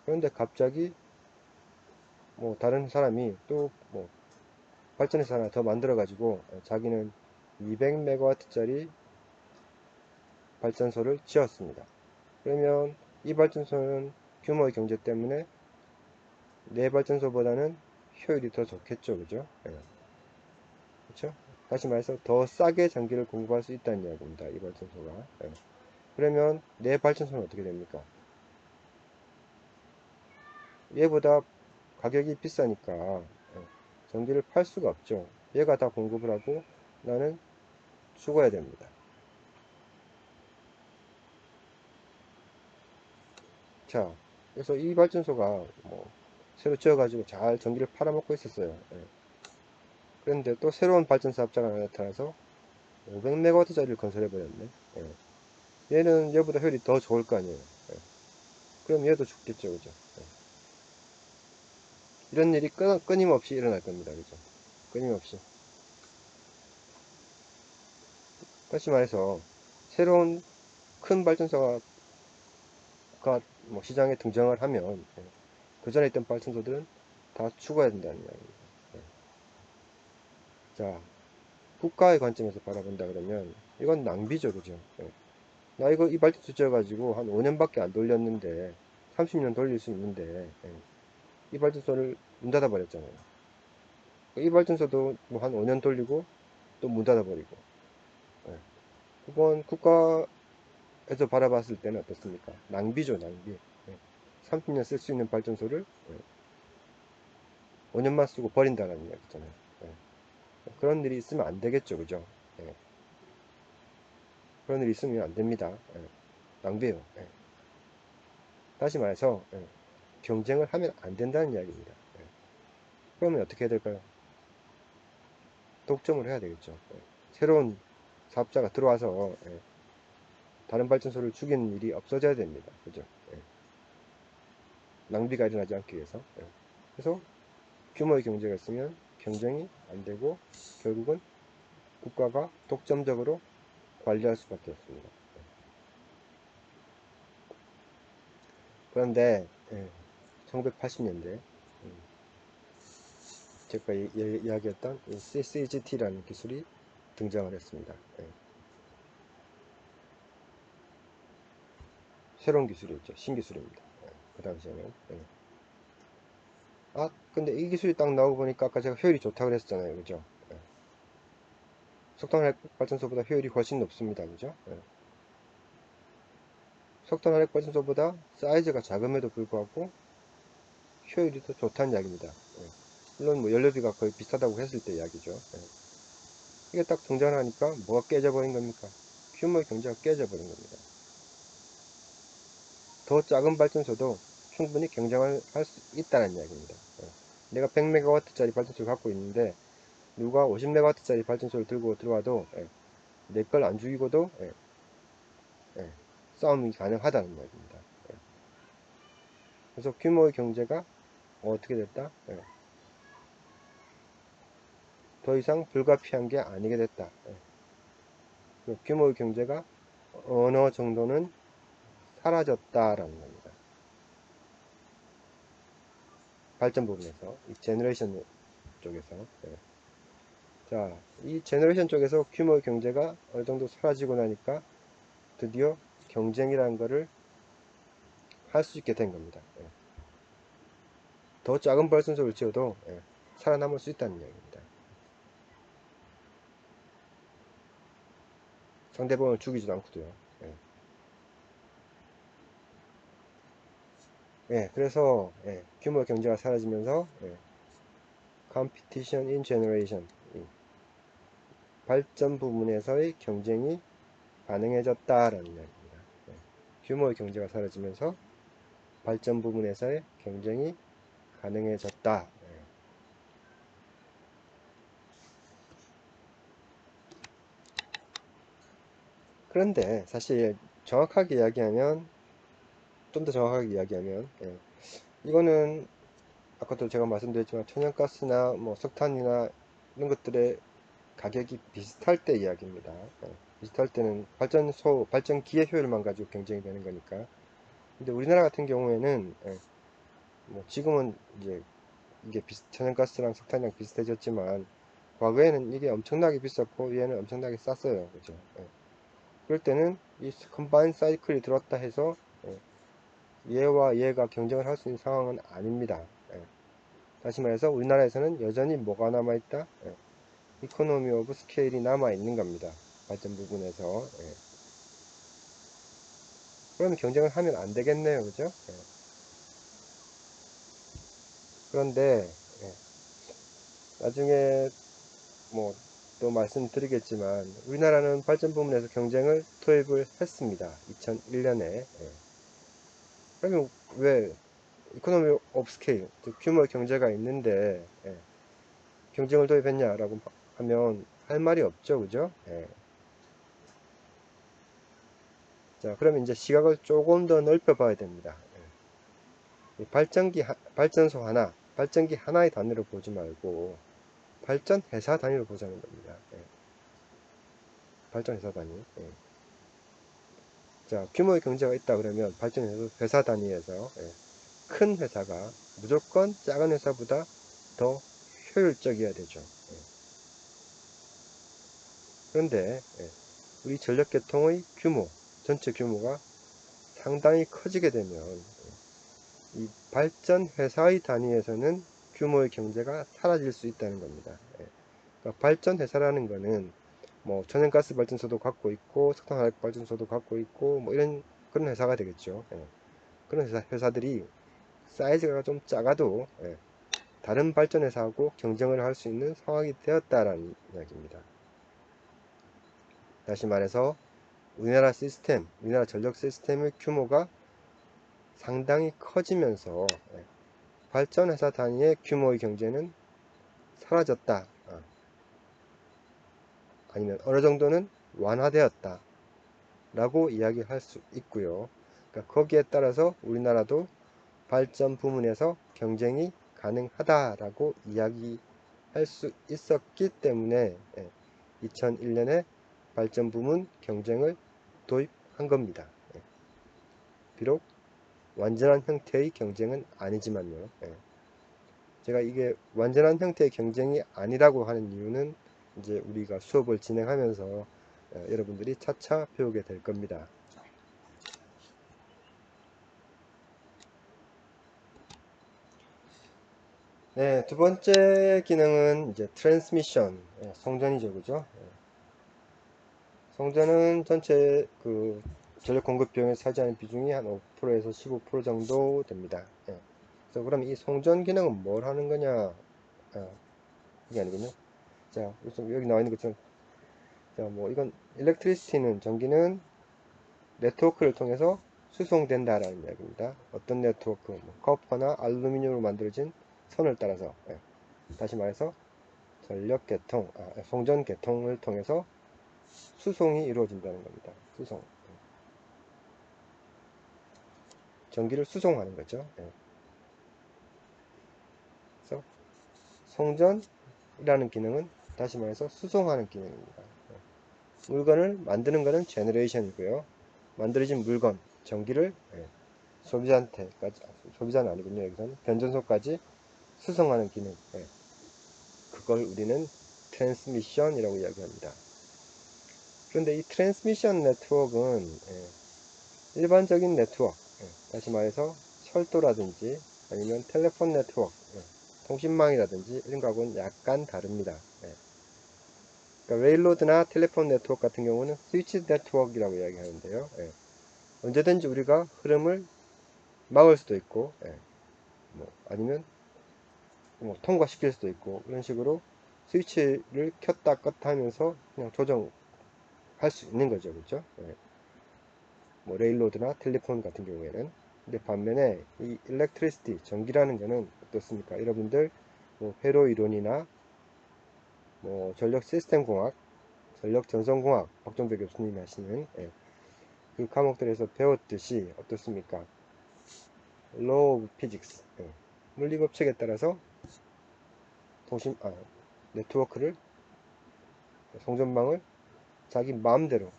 A: 그런데 갑자기 뭐 다른 사람이 또 뭐 발전소 하나 더 만들어 가지고 자기는 200메가와트짜리 발전소를 지었습니다. 그러면 이 발전소는 규모의 경제 때문에 내 발전소보다는 효율이 더 좋겠죠, 그죠? 그렇죠? 다시 말해서 더 싸게 전기를 공급할 수 있다는 이야기입니다. 이 발전소가. 그러면 내 발전소는 어떻게 됩니까? 얘보다 가격이 비싸니까 전기를 팔 수가 없죠. 얘가 다 공급을 하고 나는 죽어야 됩니다. 자, 그래서 이 발전소가 뭐 새로 지어가지고 잘 전기를 팔아먹고 있었어요. 그런데 또 새로운 발전 사업자가 나타나서 500메가와트짜리를 건설해버렸네. 얘는 얘보다 효율이 더 좋을 거 아니에요. 그럼 얘도 죽겠죠, 그죠? 이런 일이 끊임없이 일어날 겁니다, 그죠? 끊임없이. 다시 말해서 새로운 큰 발전소가 뭐 시장에 등장을 하면 그 전에 있던 발전소들은 다 죽어야 된다는 이야기입니다. 자, 국가의 관점에서 바라본다 그러면 이건 낭비죠, 그죠? 나 이거 이 발전소 지어가지고 한 5년밖에 안 돌렸는데 30년 돌릴 수 있는데 이 발전소를 문 닫아 버렸잖아요. 이 발전소도 뭐 한 5년 돌리고 또 문 닫아 버리고 그건 국가에서 바라봤을 때는 어떻습니까? 낭비죠, 낭비. 30년 쓸 수 있는 발전소를 5년만 쓰고 버린다는 이야기잖아요. 그런 일이 있으면 안 되겠죠, 그죠? 그런 일이 있으면 안 됩니다. 낭비예요. 다시 말해서 경쟁을 하면 안 된다는 이야기입니다. 그러면 어떻게 해야 될까요? 독점을 해야 되겠죠. 새로운 사업자가 들어와서 다른 발전소를 죽이는 일이 없어져야 됩니다. 그죠? 낭비가 일어나지 않기 위해서. 그래서 규모의 경제가 있으면 경쟁이 안 되고 결국은 국가가 독점적으로 관리할 수밖에 없습니다. 그런데 1980년대 제가 이야기했던 CCGT라는 기술이 등장을 했습니다. 새로운 기술이었죠. 신기술입니다. 그 당시에는. 근데 이 기술이 딱 나오고 보니까 아까 제가 효율이 좋다고 그랬잖아요. 그죠? 석탄 발전소보다 효율이 훨씬 높습니다. 그죠? 석탄 화력 발전소보다 사이즈가 작음에도 불구하고 효율이 더 좋다는 이야기입니다. 물론 뭐 연료비가 거의 비슷하다고 했을 때 이야기죠. 이게 딱 등장을 하니까 뭐가 깨져버린 겁니까? 규모의 경제가 깨져버린 겁니다. 더 작은 발전소도 충분히 경쟁을 할 수 있다는 이야기입니다. 내가 100MW짜리 발전소를 갖고 있는데 누가 50MW짜리 발전소를 들고 들어와도 내 걸 안 죽이고도 싸움이 가능하다는 이야기입니다. 그래서 규모의 경제가 어떻게 됐다? 더 이상 불가피한 게 아니게 됐다. 규모의 경제가 어느 정도는 사라졌다라는 겁니다. 발전 부분에서, 이 제너레이션 쪽에서. 자, 이 제너레이션 쪽에서 규모의 경제가 어느 정도 사라지고 나니까 드디어 경쟁이라는 거를 할 수 있게 된 겁니다. 더 작은 발전소를 지어도 살아남을 수 있다는 이야기입니다. 상대방을 죽이지도 않고도요. 그래서 규모 경제가 사라지면서 competition in generation, 발전 부문에서의 경쟁이 가능해졌다라는 이야기입니다. 규모의 경제가 사라지면서 발전 부문에서의 경쟁이 가능해졌다. 그런데 사실 정확하게 이야기하면, 좀 더 정확하게 이야기하면 이거는 아까도 제가 말씀드렸지만 천연가스나 뭐 석탄이나 이런 것들의 가격이 비슷할 때 이야기입니다. 비슷할 때는 발전소, 발전기의 효율만 가지고 경쟁이 되는 거니까. 근데 우리나라 같은 경우에는 뭐 지금은 이제 이게 천연가스랑 석탄이랑 비슷해졌지만 과거에는 이게 엄청나게 비쌌고 얘는 엄청나게 쌌어요. 그죠? 그럴 때는 이 컴바인 사이클이 들었다 해서 얘와 얘가 경쟁을 할 수 있는 상황은 아닙니다. 다시 말해서 우리나라에서는 여전히 뭐가 남아있다? 이코노미 오브 스케일이 남아있는 겁니다. 발전 부분에서. 그러면 경쟁을 하면 안 되겠네요. 그죠? 그런데 나중에 뭐 또 말씀드리겠지만 우리나라는 발전 부문에서 경쟁을 도입을 했습니다. 2001년에. 그러면 왜 이코노미 오브 스케일, 즉 규모의 경제가 있는데 경쟁을 도입했냐라고 하면 할 말이 없죠. 그죠? 자, 그러면 이제 시각을 조금 더 넓혀 봐야 됩니다. 발전소 하나, 발전기 하나의 단위로 보지 말고 발전 회사 단위로 보자는 겁니다. 발전 회사 단위. 자, 규모의 경제가 있다 그러면 발전 회사 단위에서 큰 회사가 무조건 작은 회사보다 더 효율적이어야 되죠. 그런데 우리 전력계통의 규모, 전체 규모가 상당히 커지게 되면 이 발전 회사의 단위에서는 규모의 경제가 사라질 수 있다는 겁니다. 그러니까 발전 회사라는 거는 뭐 천연가스 발전소도 갖고 있고 석탄 발전소도 갖고 있고 뭐 이런 그런 회사가 되겠죠. 그런 회사들이 사이즈가 좀 작아도 다른 발전 회사하고 경쟁을 할 수 있는 상황이 되었다라는 이야기입니다. 다시 말해서 우리나라 시스템, 우리나라 전력 시스템의 규모가 상당히 커지면서 발전 회사 단위의 규모의 경제는 사라졌다. 아니면 어느 정도는 완화되었다. 라고 이야기할 수 있고요. 그러니까 거기에 따라서 우리나라도 발전 부문에서 경쟁이 가능하다라고 이야기할 수 있었기 때문에 2001년에 발전 부문 경쟁을 도입한 겁니다. 비록 완전한 형태의 경쟁은 아니지만요. 제가 이게 완전한 형태의 경쟁이 아니라고 하는 이유는 이제 우리가 수업을 진행하면서 여러분들이 차차 배우게 될 겁니다. 네, 두 번째 기능은 이제 트랜스미션, 송전이죠, 그죠? 송전은 전체 그 전력 공급 비용에 차지하는 비중이 한 5%에서 15% 정도 됩니다. 그래서 그럼 이 송전 기능은 뭘 하는 거냐? 이게 아니군요. 자, 여기 나와 있는 것처럼 자, 뭐 이건 electricity는 전기는 네트워크를 통해서 수송된다라는 이야기입니다. 어떤 네트워크, 뭐 커퍼나 알루미늄으로 만들어진 선을 따라서, 다시 말해서 전력 계통, 송전 계통을 통해서 수송이 이루어진다는 겁니다. 수송. 전기를 수송하는 거죠. 그래서 송전이라는 기능은 다시 말해서 수송하는 기능입니다. 물건을 만드는 것은 제너레이션이고요. 만들어진 물건, 전기를 소비자한테까지, 소비자는 아니군요. 여기서는 변전소까지 수송하는 기능. 그걸 우리는 트랜스미션이라고 이야기합니다. 그런데 이 트랜스미션 네트워크는 일반적인 네트워크, 다시 말해서 철도라든지 아니면 텔레폰 네트워크, 통신망이라든지 이런 거하고는 약간 다릅니다. 그러니까 레일로드나 텔레폰 네트워크 같은 경우는 스위치 네트워크라고 이야기하는데요. 언제든지 우리가 흐름을 막을 수도 있고, 뭐 아니면 뭐 통과시킬 수도 있고, 이런 식으로 스위치를 켰다 껐다 하면서 그냥 조정할 수 있는 거죠. 그렇죠? 뭐 레일로드나 텔레폰 같은 경우에는. 근데 반면에 이 일렉트리시티, 전기라는 거는 어떻습니까? 여러분들 뭐 회로 이론이나 뭐 전력 시스템 공학, 전력 전선공학, 박종배 교수님이 하시는 그 과목들에서 배웠듯이 어떻습니까? Law of Physics, 물리 법칙에 따라서 네트워크를, 송전망을 자기 마음대로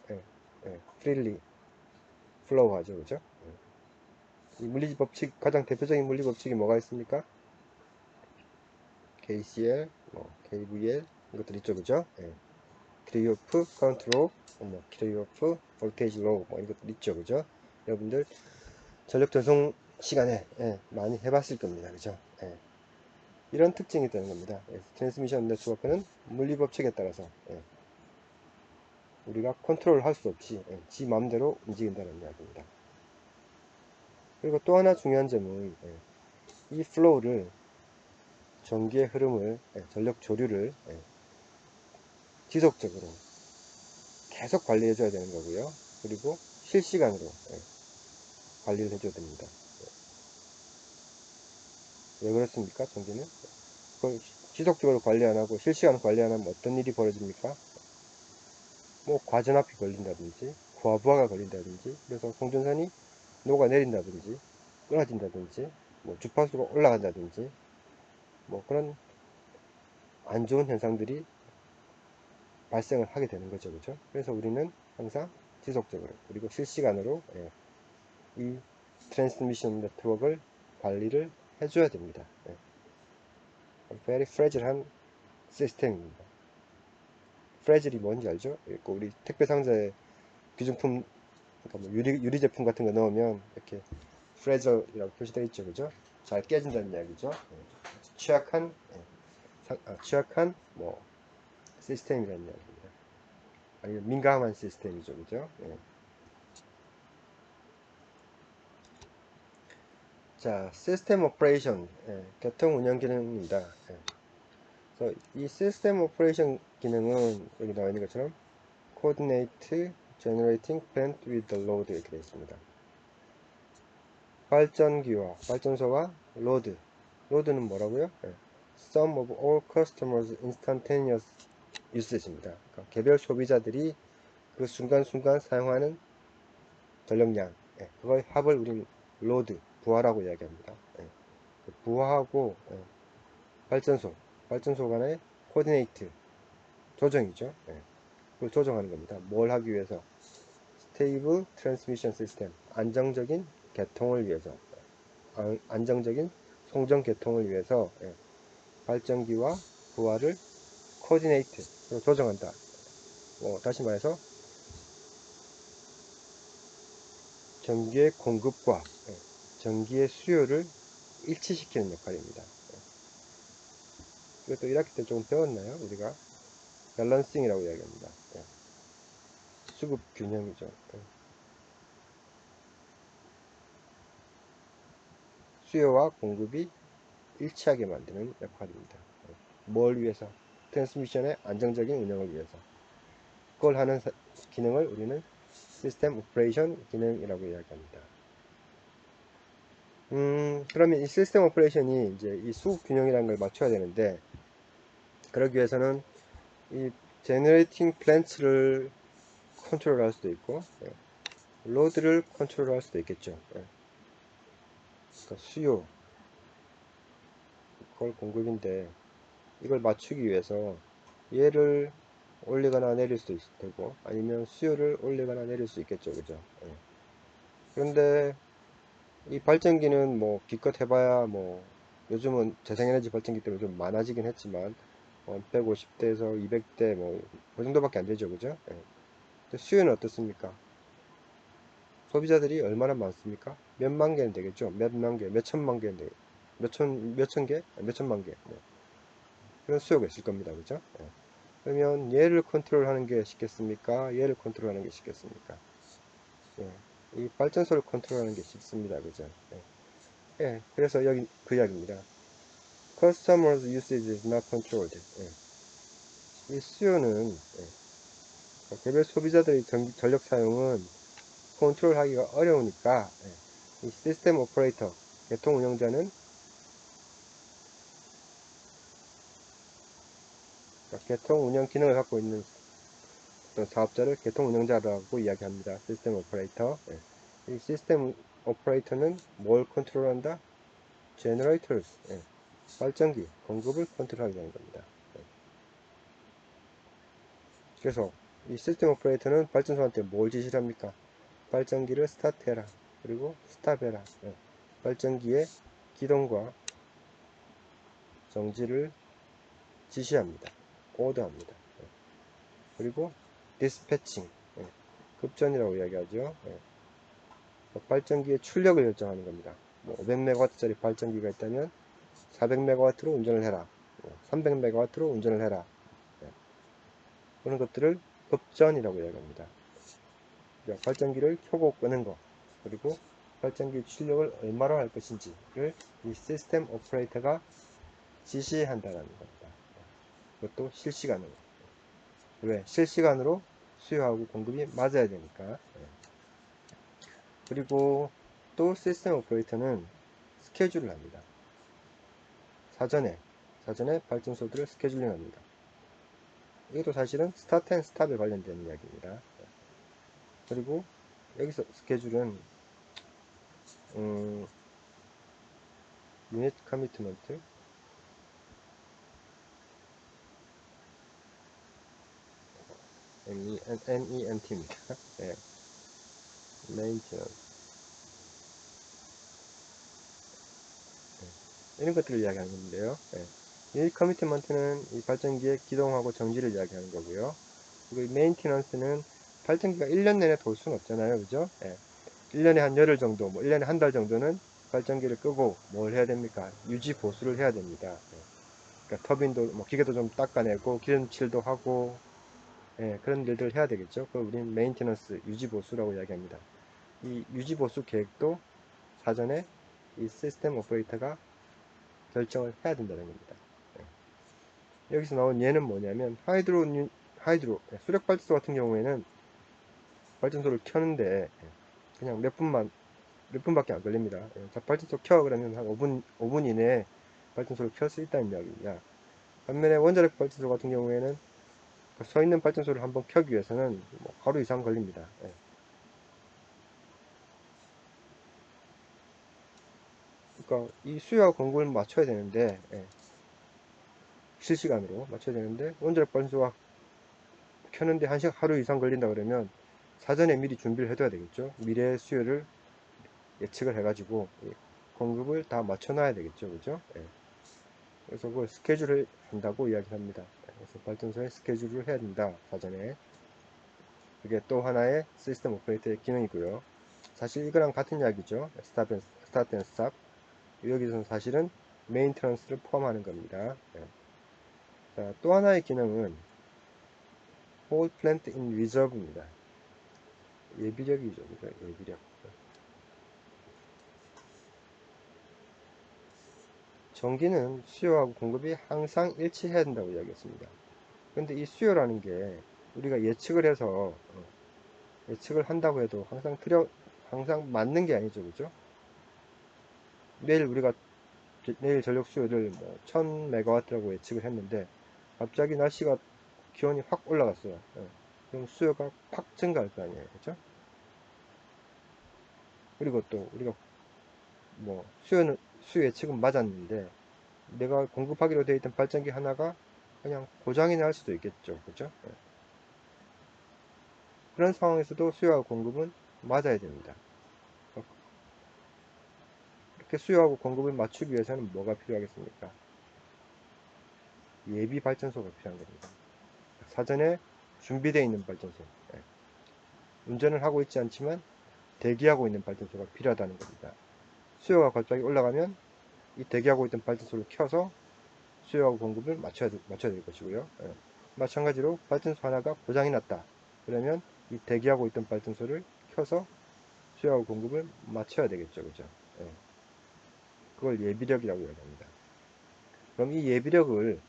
A: freely flow 하죠. 그죠? 이 물리 법칙, 가장 대표적인 물리 법칙이 뭐가 있습니까? KCL, 뭐 KVL 이것들 있죠. 그죠? 키르호프 커런트 로, 뭐 키르호프 볼테이지 로, 뭐 이것들 있죠. 그죠? 여러분들 전력 전송 시간에 많이 해봤을 겁니다. 그죠? 이런 특징이 되는 겁니다. 트랜스미션 네트워크는 물리 법칙에 따라서 우리가 컨트롤 할 수 없이 지 마음대로 움직인다는 이야기입니다. 그리고 또 하나 중요한 점은 이 플로우를, 전기의 흐름을, 전력 조류를 지속적으로 계속 관리해 줘야 되는 거고요. 그리고 실시간으로 관리를 해줘야 됩니다. 왜 그렇습니까? 전기는 그걸 지속적으로 관리 안 하고 실시간 관리 안 하면 어떤 일이 벌어집니까? 뭐 과전압이 걸린다든지 과부하가 걸린다든지, 그래서 송전선이 녹아내린다든지 끊어진다든지, 뭐 주파수가 올라간다든지, 뭐 그런 안 좋은 현상들이 발생을 하게 되는 거죠. 그죠? 그래서 우리는 항상 지속적으로 그리고 실시간으로 이 트랜스미션 네트워크를 관리를 해줘야 됩니다. very fragile한 시스템입니다. fragile이 뭔지 알죠? 우리 택배 상자에 귀중품, 그러니까 뭐 유리 제품 같은 거 넣으면 이렇게 fragile이라고 표시되어 있죠. 그죠? 잘 깨진다는 이야기죠. 취약한, 취약한 뭐 시스템이라는 이야기입니다. 아니면 민감한 시스템이죠. 그죠? 자, 시스템 오퍼레이션, 교통 운영 기능입니다. 그래서 이 시스템 오퍼레이션 기능은 여기 나와 있는 것처럼 coordinate generating plant with the load 이렇게 되어 있습니다. 발전기와 발전소와 로드, 로드는 뭐라고요? Sum of all customers instantaneous usage입니다. 그러니까 개별 소비자들이 그 순간순간 사용하는 전력량, 그거의 합을 우리는 로드, 부하라고 이야기합니다. 그 부하하고 발전소, 발전소 간의 코디네이트, 조정이죠. 그걸 조정하는 겁니다. 뭘 하기 위해서? 스테이블 트랜스미션 시스템, 안정적인 개통을 위해서, 안정적인 송전 개통을 위해서 발전기와 부하를 코디네이트, 조정한다. 다시 말해서 전기의 공급과 전기의 수요를 일치시키는 역할입니다. 이것도 1학기 때 조금 배웠나요? 우리가 밸런싱이라고 이야기합니다. 수급 균형이죠. 수요와 공급이 일치하게 만드는 역할입니다. 뭘 위해서? 트랜스미션의 안정적인 운영을 위해서. 그걸 하는 기능을 우리는 시스템 오퍼레이션 기능이라고 이야기합니다. 그러면 이 시스템 오퍼레이션이 이제 이 수급 균형이라는 걸 맞춰야 되는데, 그러기 위해서는 이 제너레이팅 플랜트를 컨트롤 할 수도 있고, 로드를 컨트롤 할 수도 있겠죠. 그러니까 수요, 그걸 공급인데, 이걸 맞추기 위해서 얘를 올리거나 내릴 수도 있을 테고, 아니면 수요를 올리거나 내릴 수 있겠죠. 그죠? 그런데 이 발전기는 뭐 기껏 해봐야 뭐 요즘은 재생에너지 발전기 때문에 좀 많아지긴 했지만 150대에서 200대 뭐 그 정도밖에 안 되죠. 그죠? 근데 수요는 어떻습니까? 소비자들이 얼마나 많습니까? 몇만 개는 되겠죠. 몇만 개, 몇천만 개는 되겠죠. 몇천 개? 몇천만 개. 그런 수요가 있을 겁니다. 그죠? 그러면 얘를 컨트롤하는 게 쉽겠습니까? 얘를 컨트롤하는 게 쉽겠습니까? 예, 이 발전소를 컨트롤하는 게 쉽습니다. 그죠? 그래서 여기 그 이야기입니다. Customers usage is not controlled. 이 수요는 개별 소비자들의 전력 사용은 컨트롤하기가 어려우니까 이 시스템 오퍼레이터, 개통 운영자는 개통 운영 기능을 갖고 있는 어떤 사업자를 개통 운영자라고 이야기합니다. 시스템 오퍼레이터. 이 시스템 오퍼레이터는 뭘 컨트롤한다? Generators, 발전기, 공급을 컨트롤하게 되는 겁니다. 그래서 이 시스템 오퍼레이터는 발전소한테 뭘 지시를 합니까? 발전기를 스타트해라. 그리고 스탑해라. 발전기의 기동과 정지를 지시합니다. 오더합니다. 그리고 디스패칭, 급전이라고 이야기하죠. 발전기의 출력을 결정하는 겁니다. 뭐 500MW짜리 발전기가 있다면 400MW로 운전을 해라. 300MW로 운전을 해라. 그런 것들을 급전이라고 이야기합니다. 그러니까 발전기를 켜고 끄는 것, 그리고 발전기 출력을 얼마로 할 것인지를 이 시스템 오퍼레이터가 지시한다는 겁니다. 그것도 실시간으로. 왜? 실시간으로 수요하고 공급이 맞아야 되니까. 그리고 또 시스템 오퍼레이터는 스케줄을 합니다. 사전에 발전소들을 스케줄링 합니다. 이것도 사실은 스타트 앤 스탑에 관련된 이야기입니다. 그리고 여기서 스케줄은 유닛 커미트먼트, MENT입니다. 메인티넌스, 이런 것들을 이야기하는 건데요. 유닛 커미트먼트는 이 발전기의 기동하고 정지를 이야기하는 거고요. 그리고 메인티넌스는 발전기가 1년 내내 돌 수는 없잖아요. 그죠? 1년에 한 열흘 정도, 뭐 1년에 한 달 정도는 발전기를 끄고 뭘 해야 됩니까? 유지 보수를 해야 됩니다. 그러니까 터빈도, 뭐 기계도 좀 닦아내고 기름칠도 하고 그런 일들을 해야 되겠죠. 그걸 우리는 메인테넌스, 유지 보수라고 이야기합니다. 이 유지 보수 계획도 사전에 이 시스템 오퍼레이터가 결정을 해야 된다는 겁니다. 여기서 나온 예는 뭐냐면 수력 발전소 같은 경우에는 발전소를 켜는데 그냥 몇 분밖에 안 걸립니다. 자, 발전소 켜 그러면 한 5분 이내에 발전소를 켤 수 있다는 이야기입니다. 반면에 원자력 발전소 같은 경우에는 서 있는 발전소를 한번 켜기 위해서는 뭐 하루 이상 걸립니다. 그러니까 이 수요와 공급을 맞춰야 되는데 실시간으로 맞춰야 되는데 원자력 발전소가 켜는데 하루 이상 걸린다 그러면 사전에 미리 준비를 해둬야 되겠죠. 미래의 수요를 예측을 해가지고 공급을 다 맞춰놔야 되겠죠. 그죠? 그래서 그걸 스케줄을 한다고 이야기합니다. 그래서 발전소에 스케줄을 해야 된다. 사전에. 그게 또 하나의 시스템 오퍼레이터의 기능이고요. 사실 이거랑 같은 이야기죠. 스타트 앤 스탑. 여기서는 사실은 메인테넌스를 포함하는 겁니다. 자, 또 하나의 기능은 hold plant in reserve입니다. 예비력이죠. 예비력. 전기는 수요하고 공급이 항상 일치해야 된다고 이야기했습니다. 근데 이 수요라는 게 우리가 예측을 해서 예측을 한다고 해도 항상 맞는 게 아니죠, 그죠? 내일 전력 수요를 뭐 1000메가와트라고 예측을 했는데 갑자기 날씨가 기온이 확 올라갔어요. 그럼 수요가 팍 증가할 거 아니에요, 그죠? 그리고 또 우리가 뭐 수요 예측은 맞았는데 내가 공급하기로 되어 있던 발전기 하나가 그냥 고장이 날 수도 있겠죠, 그죠? 그런 상황에서도 수요와 공급은 맞아야 됩니다. 이렇게 수요하고 공급을 맞추기 위해서는 뭐가 필요하겠습니까? 예비 발전소가 필요한 겁니다. 사전에 준비되어 있는 발전소. 운전을 하고 있지 않지만 대기하고 있는 발전소가 필요하다는 겁니다. 수요가 갑자기 올라가면 이 대기하고 있던 발전소를 켜서 수요하고 공급을 맞춰야 될 것이고요. 마찬가지로 발전소 하나가 고장이 났다. 그러면 이 대기하고 있던 발전소를 켜서 수요하고 공급을 맞춰야 되겠죠. 그죠? 그걸 예비력이라고 이야기합니다. 그럼 이 예비력을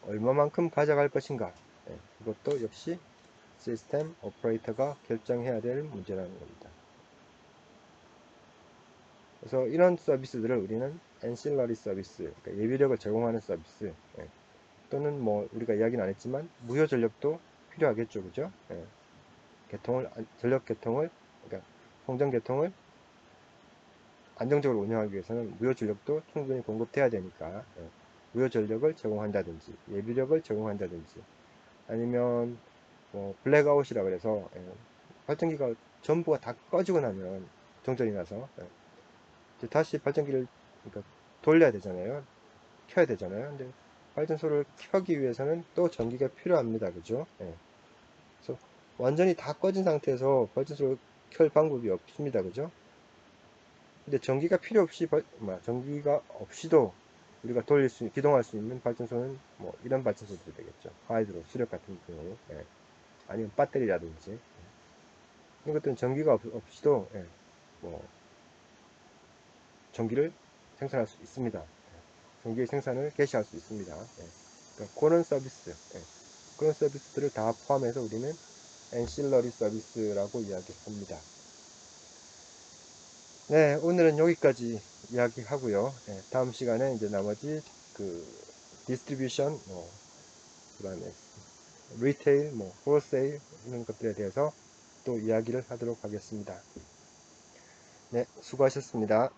A: 얼마만큼 가져갈 것인가? 이것도 역시 시스템 오퍼레이터가 결정해야 될 문제라는 겁니다. 그래서 이런 서비스들을 우리는 엔실러리 서비스, 그러니까 예비력을 제공하는 서비스, 또는 뭐 우리가 이야기는 안 했지만 무효 전력도 필요하겠죠, 그죠? 전력 개통을, 그러니까 송전 개통을 안정적으로 운영하기 위해서는 무효 전력도 충분히 공급돼야 되니까 무효 전력을 제공한다든지 예비력을 제공한다든지 아니면 뭐 블랙아웃이라 그래서 발전기가 전부가 다 꺼지고 나면 정전이 나서 이제 다시 발전기를 그러니까 돌려야 되잖아요. 켜야 되잖아요. 근데 발전소를 켜기 위해서는 또 전기가 필요합니다. 그죠? 그래서 완전히 다 꺼진 상태에서 발전소를 켤 방법이 없습니다. 그죠? 근데 전기가 필요 없이 전기가 없이도 우리가 기동할 수 있는 발전소는 뭐 이런 발전소들이 되겠죠. 하이드로, 수력 같은 경우, 아니면 배터리라든지 이런 것들은 전기가 없이도 뭐 전기를 생산할 수 있습니다. 전기 생산을 개시할 수 있습니다. 그러니까 그런 서비스들을 다 포함해서 우리는 엔실러리 서비스라고 이야기합니다. 네, 오늘은 여기까지 이야기하고요. 다음 시간에 이제 나머지 그 디스트리뷰션, 그다음에 리테일, 홀세일 이런 것들에 대해서 또 이야기를 하도록 하겠습니다. 네, 수고하셨습니다.